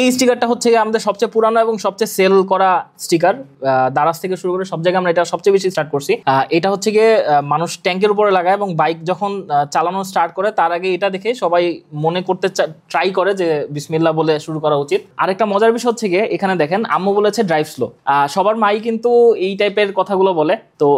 এই স্টিকারটা হচ্ছে আমাদের সবচেয়ে পুরানো এবং সবচেয়ে সেল করা স্টিকার, দারাজ থেকে শুরু করে সব জায়গায় আমরা এটা সবচেয়ে বেশি স্টার্ট করছি। এটা হচ্ছে গিয়ে মানুষ ট্যাঙ্কের উপরে লাগায় এবং বাইক যখন চালানো স্টার্ট করে তার আগে এটা দেখে সবাই মনে করতে ট্রাই করে যে বিসমিল্লাহ বলে শুরু করা উচিত। আরেকটা মজার বিষয় হচ্ছে গিয়ে এখানে দেখেন আম্মু বলেছে ড্রাইভ স্লো। সবার মাই কিন্তু এই টাইপের কথাগুলো বলে। তো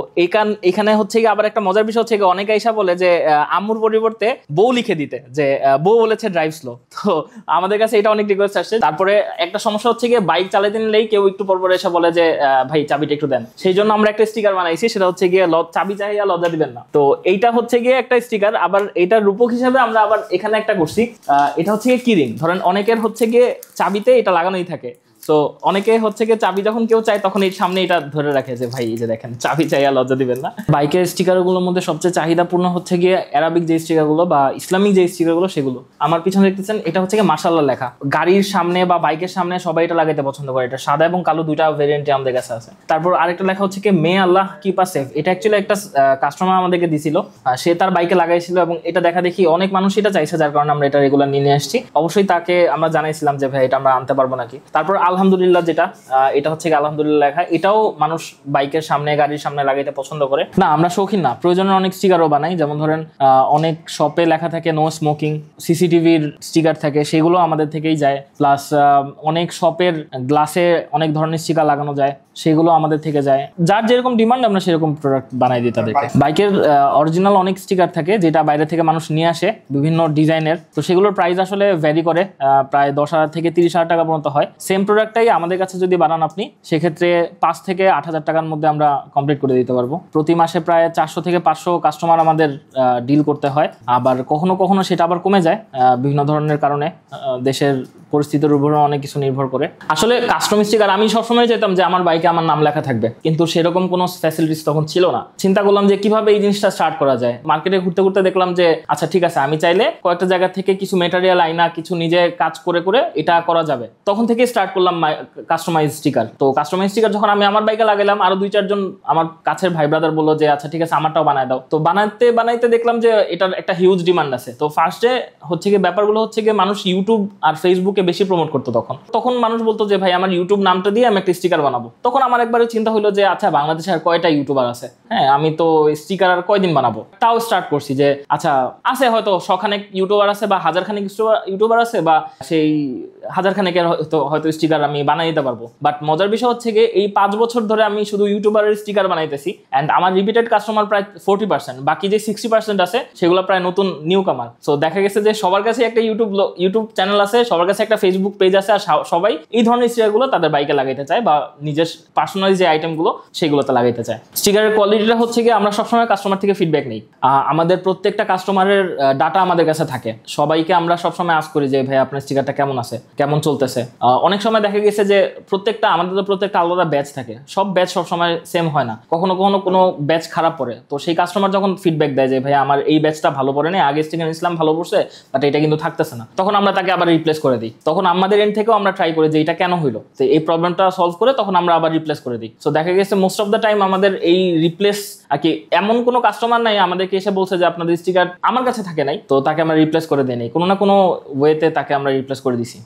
এখানে হচ্ছে গিয়ে আবার একটা মজার বিষয় হচ্ছে গিয়ে অনেকে এসে বলে যে আম্মুর পরিবর্তে বউ লিখে দিতে, যে বউ বলেছে ড্রাইভ স্লো। তো আমাদের কাছে এটা অনেক রিকোয়েস্ট আসছে। তারপরে একটা সমস্যা হচ্ছে গিয়ে বাইক চালাতে নিলেই কেউ একটু পরপর এসে বলে যে ভাই চাবিটা একটু দেন। সেই জন্য আমরা একটা স্টিকার বানাইছি, সেটা হচ্ছে গিয়ে চাবি চাইয়া লজ্জা দিবেন না। তো এইটা হচ্ছে গিয়ে একটা স্টিকার। আবার এইটার রূপক হিসেবে আমরা আবার এখানে একটা করছি, এটা হচ্ছে গিয়ে কিরিং। ধরেন অনেকের হচ্ছে গিয়ে চাবিতে এটা লাগানোই থাকে। তো অনেকে হচ্ছে গিয়ে চাবি যখন কেউ চায় তখন এই সামনে এটা ধরে রাখে যে ভাই এই যে দেখেন চাবি চাইয়া লজ্জা দিবেন না। বাইকের স্টিকারগুলোর মধ্যে সবচেয়ে চাহিদাপূর্ণ হচ্ছে গিয়ে অ্যারাবিক যে স্টিকারগুলো বা ইসলামিক যে স্টিকারগুলো সেগুলো। আমার পিছনে দেখতেছেন এটা হচ্ছে গিয়ে মাশাআল্লাহ লেখা। গাড়ির সামনে বা বাইকের সামনে সবাই এটা লাগাইতে পছন্দ করে। এটা সাদা এবং কালো দুইটা ভেরিয়েন্টে আমাদের কাছে আছে। তারপর আরেকটা লেখা হচ্ছে কি মে আল্লাহ কিপ আস সেফ। এটা অ্যাকচুয়ালি একটা কাস্টমার আমাদেরকে দিছিল, সে তার বাইকে লাগাইছিল এবং এটা দেখা দেখি অনেক মানুষ এটা চাইছে, যার কারণে আমরা এটা রেগুলার নিয়ে আসছি। অবশ্যই তাকে আমরা জানাইছিলাম যে ভাই এটা আমরা আনতে পারবো নাকি। তারপর আলহামদুলিল্লাহ যেটা এটা হচ্ছে আলহামদুলিল্লাহ লেখা, এটাও মানুষ বাইকের সামনে গাড়ির সামনে লাগাইতে পছন্দ করে। না আমরা শৌখিন না, প্রয়োজনের অনেক স্টিকারও বানাই। যেমন ধরেন অনেক শপে লেখা থাকে নো স্মোকিং, সিসিটিভির স্টিকার থাকে, সেগুলো আমাদের থেকেই যায়। প্লাস অনেক শপের গ্লাসে অনেক ধরনের স্টিকার লাগানো যায়, সেগুলো আমাদের থেকে যায়। যার যেরকম ডিমান্ড আমরা সেরকম প্রোডাক্ট বানাই দিই তাদেরকে। বাইকের অরিজিনাল অনেক স্টিকার থাকে যেটা বাইরে থেকে মানুষ নিয়ে আসে বিভিন্ন ডিজাইনের। তো সেগুলোর প্রাইস আসলে ভ্যারি করে, প্রায় 10,000 থেকে 30,000 টাকা পর্যন্ত হয়। সেম প্রোডাক্টটাই আমাদের কাছে যদি বানান আপনি, সেক্ষেত্রে 5 থেকে 8,000 টাকার মধ্যে আমরা কমপ্লিট করে দিতে পারবো। প্রতি মাসে প্রায় 400 থেকে 500 কাস্টমার আমাদের ডিল করতে হয়। আবার কখনো কখনো সেটা আবার কমে যায় বিভিন্ন ধরনের কারণে, দেশের পরিস্থিতির উপর অনেক কিছু নির্ভর করে। আসলে কাস্টম স্টিকার আমি সবসময় চাইতাম যে আমার বাইকে আমার নাম লেখা থাকবে, কিন্তু সেরকম কোনো ফ্যাসিলিটিস তখন ছিল না। চিন্তা করলাম যে কিভাবে এই জিনিসটা স্টার্ট করা যায়। মার্কেটে ঘুরতে ঘুরতে দেখলাম যে আচ্ছা ঠিক আছে, আমি চাইলে কয়েকটা জায়গা থেকে কিছু মেটেরিয়াল আইনা কিছু নিজে কাজ করে করে এটা করা যাবে। তখন থেকে স্টার্ট করলাম কাস্টমাইজ স্টিকার। তো কাস্টমাইজ স্টিকার যখন আমি আমার বাইকে লাগালাম, আরো 2-4 জন আমার কাছের ভাই ব্রাদার বললো যে আচ্ছা ঠিক আছে আমারটাও বানায় দাও। তো বানাইতে বানাইতে দেখলাম যে এটার একটা হিউজ ডিমান্ড আছে। তো ফার্স্টে হচ্ছে গিয়ে ব্যাপারগুলো হচ্ছে গিয়ে মানুষ ইউটিউব আর ফেসবুকে বেশি প্রমোট করতো। তখন মানুষ বলতো যে ভাই আমার ইউটিউব নামটা দিয়ে আমি একটা স্টিকার বানাবো। তখন আমার একবারে চিন্তা হলো যে আচ্ছা বাংলাদেশে আর কয়টা ইউটিউবার আছে, হ্যাঁ আমি তো স্টিকার আর কয়দিন বানাবো। তাও স্টার্ট করছি যে আচ্ছা আছে হয়তো শখানেক ইউটিউবার আছে বা হাজারখানেক ইউটিউবার আছে বা সেই হাজারখানেকের হয়তো স্টিকার আমি বানাই দিতে পারবো। বাট মজার বিষয় হচ্ছে গিয়ে এই 5 বছর ধরে আমি শুধু ইউটিউবারের স্টিকার বানাইতেছি, অ্যান্ড আমার রিপিটেড কাস্টমার প্রায় 40%, বাকি যে 60% আছে সেগুলো প্রায় নতুন নিউ কামার। সো দেখা গেছে যে সবার কাছে একটা ইউটিউব চ্যানেল আছে, সবার কাছে একটা ফেসবুক পেজ আছে, আর সবাই এই ধরনের স্টিকারগুলো তাদের বাইকে লাগাইতে চায় বা নিজের পার্সোনাল যে আইটেমগুলো সেগুলোতে লাগাইতে চায়। স্টিকারের কোয়ালিটিটা হচ্ছে গিয়ে আমরা সবসময় কাস্টমার থেকে ফিডব্যাক নেই। আমাদের প্রত্যেকটা কাস্টমারের ডাটা আমাদের কাছে থাকে। সবাইকে আমরা সবসময় আস্ক করি যে ভাই আপনার স্টিকারটা কেমন আছে, কেমন চলতেছে। অনেক সময় দেখা গেছে যে আমাদের তো প্রত্যেকটা আলাদা ব্যাচ থাকে, সব ব্যাচ সবসময় সেম হয় না, কখনো কখনো কোনো ব্যাচ খারাপ পড়ে। তো সেই কাস্টমার যখন ফিডব্যাক দেয় যে ভাই আমার এই ব্যাচটা ভালো পড়ে না, আগে স্টিকার ইসলাম ভালো পড়ছে বাট এটা কিন্তু থাকতেছে না, তখন আমরা তাকে আবার রিপ্লেস করে দিই। তখন আমাদের এন্ড থেকেও আমরা ট্রাই করি যে এটা কেন হইলো, তো এই প্রবলেমটা সলভ করে তখন আমরা আবার রিপ্লেস করে দিই। সো দেখা গেছে মোস্ট অফ দ্য টাইম আমাদের এই রিপ্লেস আর কি এমন কোনো কাস্টমার নাই আমাদেরকে এসে বলছে যে আপনাদের স্টিকার আমার কাছে থাকে নাই, তো তাকে আমরা রিপ্লেস করে দিই নাই, কোনো না কোনো ওয়েতে তাকে আমরা রিপ্লেস করে দিছি।